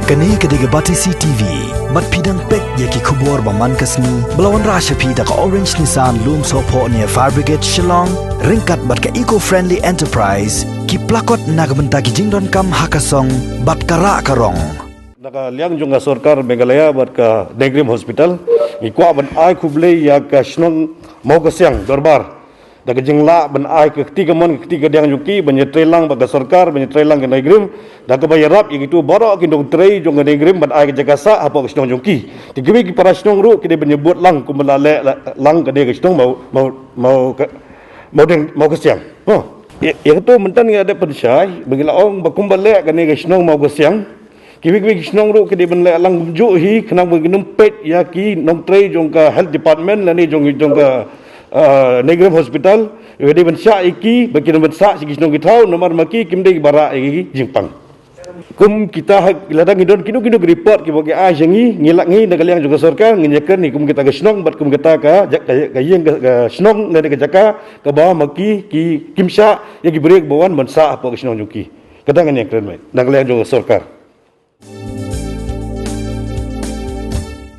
Kani kediga Batisi TV, mat pidang pek yaki kubur baman kasni, belawan rasha pida ka Orange Nissan Loom Sopo near Fire Brigade Shillong, ringkat bat ka eco-friendly enterprise, ki plakot nagbenta ki jingdon kam hakasong, bat kara karong. Naka liang junga sorkar Meghalaya bat ka Negrim Hospital, ikwa ban ai kuble ya ka shnong mau ka siang dorbar. Daga jingla ban ai ke ketiga mon ketiga diang yuki ban yetrelang baga sorkar ban yetrelang ke Negrim, daga bayarap igitu borok kindong trei junga Negrim ban ai ke Jakasa apa ke shnong yuki. Tigiwi ki para shnong ru kide ban nyebut lang kumelale lang ke dia ke shnong mau ke siang. Oh, yang tu mentan ada pensyai bagila ong bakumbale ke ne ke shnong mau ke siang. Kiwi kisnong ru kidi ben lang ju hi kenang beginum pet ya ki nong trei jong ka health department lani jong ka Negrim Hospital wedi ben sya iki bekin ben sa si kisnong kitau nomor maki kimde bara iki jingpang kum kita ladang idon kinu report ki bagi a jangi ngilak ngi negaliang juga sorkar nginyakan ni kum kita kisnong bat kum kita ka yeng ka snong lani ka jaka ka ba maki ki kimsya yang diberi bawan ben sa apa kisnong yuki kadang ni keren mai negaliang juga sorkar